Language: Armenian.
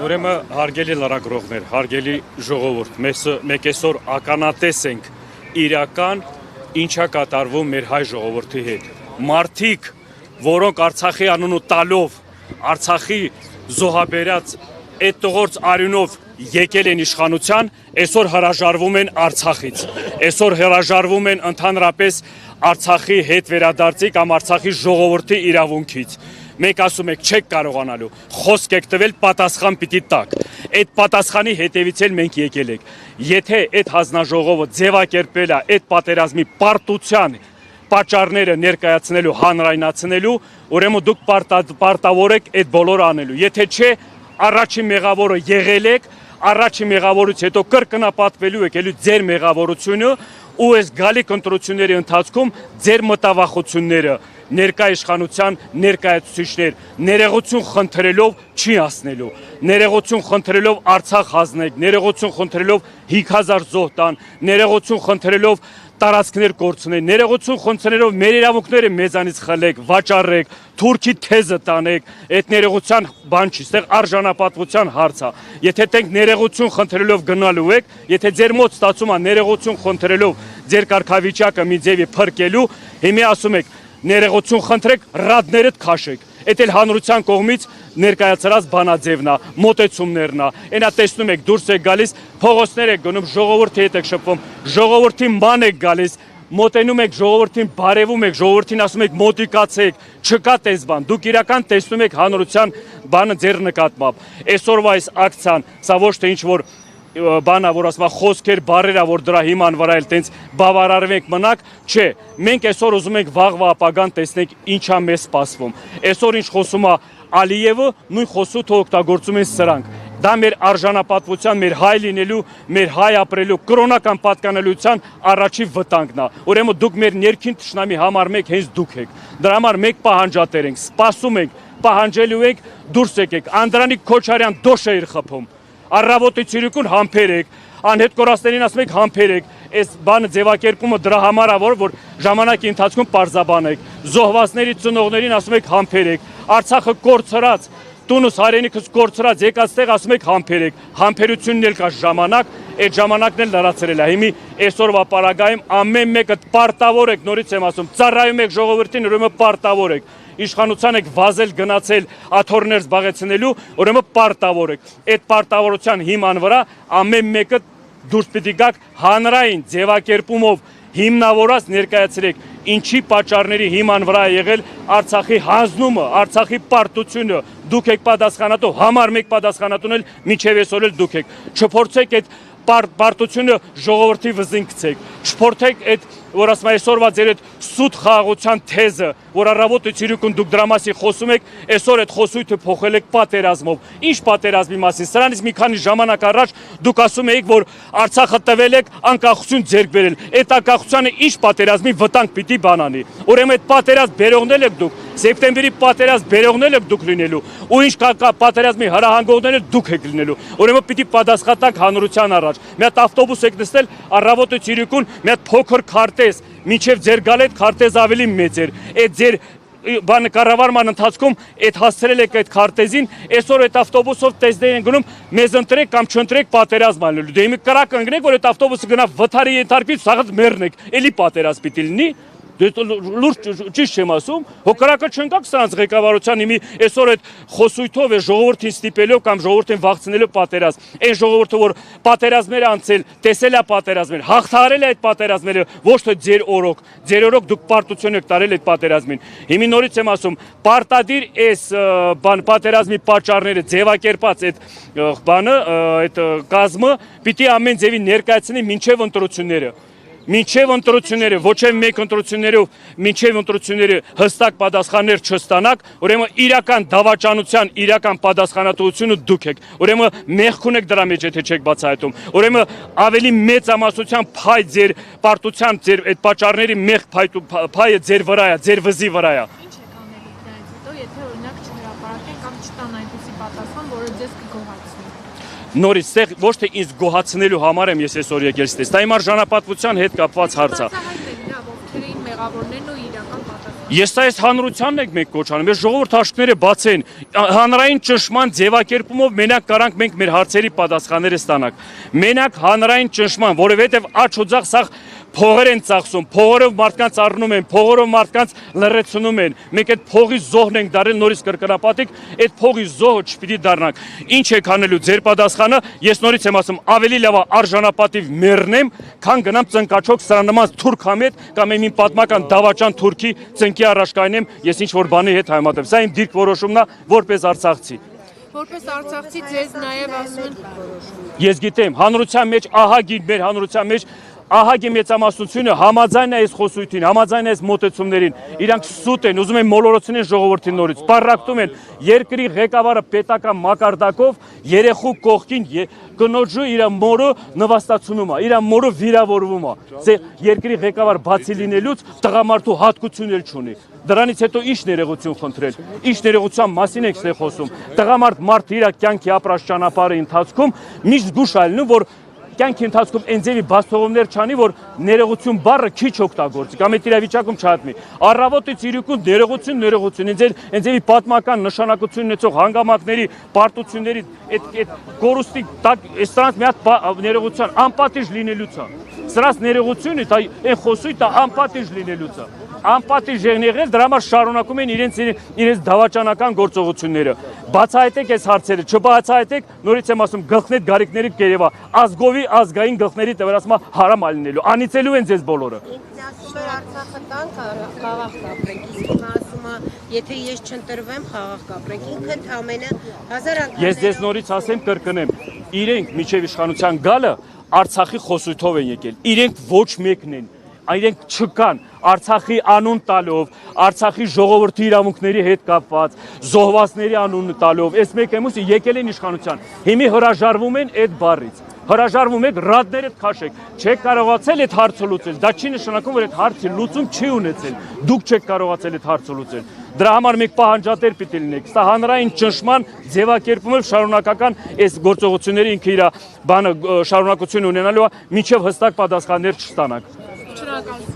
Ուրեմն հարգելի լրագրողներ, հարգելի ժողովուրդ, մենք այսօր ականատես ենք իրական ինչա կատարվում մեր հայ ժողովրդի հետ։ Մարդիկ, որոնք Արցախի անունը տալով, Արցախի զոհաբերած այդ տղորց արյունով եկել են իշխանության, այսօր հրաժարվում են Արցախից։ Այսօր հրաժարվում են ընդհանրապես Արցախի հետ վերադարձի կամ Արցախի ժողովրդի իրավունքից։ Մենք ասում ենք չեք կարողանալու, խոսք եք տվել, պատասխան պիտի տաք։ Այդ պատասխանի հետևից էլ մենք եկել ենք։ Եթե այդ հանձնաժողովը ձևակերպել է այդ պատերազմի պարտության պատճառները ներկայացնելու, հանրայնացնելու, ուրեմն դուք պարտավոր եք այդ բոլորը անելու։ Եթե չէ, առաջին մեղավորը եղել եք, առաջին մեղավորից հետո կրկնապատկվելու եք ելի ձեր մեղավորությունը ու այս գալիք ընտրությունների ընթացքում ձեր մտավախությունները ներկա իշխանության ներկայացուցիչներ ներողություն խնդրելով չի ասնելու, ներողություն խնդրելով Արցախ հանձնեք, ներողություն խնդրելով 5000 զոհ տան, ներողություն խնդրելով տարածքներ կորցնեք, ներողություն խնդրելով մեր իրավունքները մեզանից խլեք, վաճառեք, թուրքի թեզը տանեք, այդ ներողության բան չի, այստեղ արժանապատվության հարց է։ Եթե դենք ներողություն խնդրելով գնալու եք, եթե ձեր մոտ ստացում է ներողություն խնդրելով ձեր կարգավիճակը մի ձևի փրկելու, հիմա ասում եք ներողություն խնդրեք, ռադներդ քաշեք։ Այդ էլ հանրության կողմից ներկայացրած բանաձևն է, մոտեցումներն է։ Այնա տեսնում եք դուրս եք գալիս, փողոցներ եք գնում, ժողովրդի հետ եք շփվում, ժողովրդի ման եք գալիս, մոտենում եք ժողովրդին, բարևում եք, ժողովրդին ասում եք մոտիկացեք, չկա տես բան։ Դուք իրական տեսնում եք հանրության բանը ձեր նկատմամբ։ Այսօրվա այս ակցիան, սա ոչ թե ինչ որ բանա, որ ասում է խոսքեր, բարերա, որ դրա հիման վրա էլ տենց բավարարվենք մնաք, չէ, մենք այսօր ուզում ենք վաղվա ապագան տեսնենք ինչա մեզ սպասվում։ Այսօր ինչ խոսում է Ալիևը, նույն խոսուտը օգտագործում են սրանք։ Դա մեր արժանապատվության, մեր հայ լինելու, մեր հայ ապրելու, կրոնական պատկանելիության առաջի վտանգն է։ Ուրեմն դուք մեր ներքին թշնամի համար մեկ հենց դուք եք։ Դրա համար մեկ պահանջատեր ենք, սպասում ենք, պահանջելու ենք, դուրս եկեք։ Անդրանիկ Քոչարյան դոշ է իր խփում։ Առավոտի ցիրիկուն համբեր եք, անհետ կորածներին ասում եք համբեր եք, այս բանը ձևակերպումը դրա համար է, որ ժամանակի ընթացքում պարզաբանեք, զոհվածների ծնողներին ասում եք համբեր եք, Արցախը կորցրած, տունս հայրենիքս կորցրած եկած տեղ ասում եք համբեր եք, համբերությունն էլ կա ժամանակ, այդ ժամանակն էլ լրացրել է, հիմի այսօրվա պարագայում ամեն մեկը պարտավոր եք, նորից եմ ասում, ծառայում եք ժողովրդին, ուրեմն պարտավոր եք, իշխանության եք վազել գնացել աթոռներ զբաղեցնելու, ուրեմն պարտավոր եք։ Այդ պարտավորության հիման վրա ամեն մեկը դուրս պիտի գաք հանրային ձևակերպումով հիմնավորած ներկայացրեք, ինչի պատճառների հիման վրա է եղել Արցախի հանձնումը, Արցախի պարտությունը, դուք եք պատասխանատու, համար մեկ պատասխանատուն էլ մինչև այսօր էլ դուք եք։ Չփորձեք այդ պարտությունը ժողովրդի վզին գցեք, չփորձեք այդ որ ասում այսօրվա ձեր այդ սուտ խաղաղության թեզը, որ առավոտը ցիրիկուն դուք դրա մասին խոսում եք, այսօր այդ խոսույթը փոխել եք պատերազմով։ Ինչ պատերազմի մասին։ Սրանից մի քանի ժամանակ առաջ դուք ասում եք, որ Արցախը տվել եք անկախություն ձեռք բերել։ Այդ անկախությանը ինչ պատերազմի վտանգ պիտի բանանի։ Ուրեմն այդ պատերազմ բերողներ եք դուք, սեպտեմբերի պատերազմ բերողներ եք դուք լինելու, ու ինչ պատերազմի հրահանգողներ դուք եք լինելու։ Ուրեմն պիտի պատասխանեք հանրության առաջ։ Մի հատ ավտոբուս եք նստել, առավոտը ցիրիկուն մի հատ փոքր քարտեզ, մինչև ձեր գալ այդ քարտեզ ավելի մեծ էր։ Այդ ձեր բանը կառավարման ընթացքում այդ հասցրել եք այդ քարտեզին, այսօր այդ ավտոբուսով տեսներ են գնում, մեզ ընտրեք կամ չընտրեք պատերազմ անելու։ Դե հիմա կրակ ընկնեք, որ այդ ավտոբուսը գնա վթարի ենթարկվի, սաղած մեռնեք, էլի պատերազմ պիտի լինի։ Լուրջ ճիշտ չեմ ասում, հոկրակը չընկաք սրանց ղեկավարության հիմի այսօր այդ խոսույթով է ժողովրդին ստիպելով կամ ժողովրդին վախցնելով պատերազմ։ Այն ժողովուրդը, որ պատերազմներ անցել, տեսել է պատերազմներ, հաղթահարել է այդ պատերազմները, ոչ թե ձեր օրոք դուք պարտություն եք տարել այդ պատերազմին։ Հիմի նորից եմ ասում, պարտադիր այս պատերազմի պատճառները ձևակերպած այդ բանը, այդ կազմը պիտի ամեն ձևի ներկայացնի մինչև ընտրությունները։ Մինչև ընտրությունները, ոչ էլ մեկ ընտրություններով, մինչև ընտրությունները հստակ պատասխաններ չստանաք, ուրեմն իրական դավաճանության, իրական պատասխանատվությունը դուք եք։ Ուրեմն մեղքուն եք դրա մեջ, եթե չեք բացահայտում։ Ուրեմն ավելի մեծ ամասության փայ ձեր պարտության, ձեր այդ պատճառների մեղք փայը ձեր վրա է, ձեր վզի վրա է։ Ինչ եք անելու դրանից հետո, եթե օրինակ չհրապարակեն կամ չտան այնպիսի պատասխան, որը ձեզ կգոհացնի։ Նորից ստեղ ոչ թե ինձ գոհացնելու համար եմ ես այսօր եկել ստես, դա իմ արժանապատվության հետ կապված հարց է։ Ովքեր էին մեղավորներն ու իրական պատասխանը։ Ես այս հանրությանն ենք մենք կոչանում, մեր ժողովուրդ հաշիվները բացեն, հանրային ճնշման ձևակերպումով մենակ կարանք մենք մեր հարցերի պատասխանները ստանանք։ Մենակ հանրային ճնշման, որովհետև աջ ու ձախ սաղ փողեր են ծախսում, փողերով մարդկանց առնում են, փողերով մարդկանց լրացնում են։ Մենք այդ փողի զոհն ենք դարել նորից կրկնապատիկ, այդ փողի զոհը չպիտի դառնանք։ Ինչ եք անելու ձեր պատասխանը, ես նորից եմ ասում, ավելի լավ է արժանապատիվ մեռնեմ, քան գնամ ծնկաչոք սրանման թուրք համետ կամ իմ պատմական դավաճան թուրքի ծնկի առաջ կայնեմ, ես ինչ որ բանի հետ հայմատեմ։ Սա իմ դիրք որոշումն է, որպես արցախցի։ Որպես արցախցի ձեզ նաև ասում են Ես գիտեմ, հանրության մեջ ահագին մեր հանրության մեջ ահագի մեծամասնությունը համաձայն է այս խոսույթին, համաձայն է այս մոտեցումներին, իրանք սուտ են, ուզում են մոլորեցնել ժողովրդին նորից, պարակտում են երկրի ղեկավարը պետական մակարդակով երեխու կողքին կնոջը իր մորը նվաստացնում է, իր մորը վիրավորվում է, երկրի ղեկավար բացի լինելուց տղամարդու հատկություն էլ չունի։ Դրանից հետո ինչ ներողություն խնդրել, ինչ ներողության մասին եք ստե խոսում։ Տղամարդ իր կյանքի ապրած ճանապարհի ընթացքում միշտ զգուշ ալնում, որ կյանքի ընթացքում այնձևի բացթողումներ չանի, որ ներողություն բառը քիչ օգտագործի, կամ այդ իրավիճակում չհատմի։ Առավոտից իրիկուն ներողություն, այնձևի պատմական նշանակություն ունեցող հանգամանքների, պարտությունների այդ կորուստի տակ այստրանց մի հատ ներողության անպատիժ լինելուց է։ Սրանց ներողությունը այն խոսույթը անպատիժ լինելուց է։ Անպատիժ են եղել, դրա համար շարունակում են իրենց դավաճանական գործողությունները։ Բացահայտեք այս հարցերը, չբացահայտեք, նորից եմ ասում, գլխներ գարիկների կերևա, ազգովի ազգային գլխների տվերացմա հարամ ալինելու, անիծելու են ձեզ բոլորը։ Ասում է Արցախը տանք խաղաղ կապրենք, իսկ ասում է, եթե ես չընտրվեմ խաղաղ կապրենք, ինքը ընդամենը 1000 անգամ։ Ես ձեզ նորից ասեմ, կրկնեմ, իրենք միջև իշխանության գալը Արցախի խոսույթով են եկել, իրենք ոչ մեկն են, իրենք չկան, Արցախի անուն տալով, Արցախի ժողովրդի իրավունքների հետ կապված, զոհվածների անուն տալով, այս մեկ եմ ուզի եկել են իշխանության, հիմի հրաժարվում են այդ բառից, հրաժարվում եք, ռադները քաշեք, չեք կարողացել այդ հարցը լուծել, դա չի նշանակում, որ այդ հարցի լուծում չի ունեցել, դուք չեք կարողացել այդ հարցը լուծել, դրա համար մենք պահանջատեր պիտի լինենք, սա հանրային ճնշման ձևակերպումով շարունակական այս գործողությունների ինքը իր բանը շարունակություն ունենալու է, մինչև հստակ պատասխաններ չստանանք։ Շնորհակալ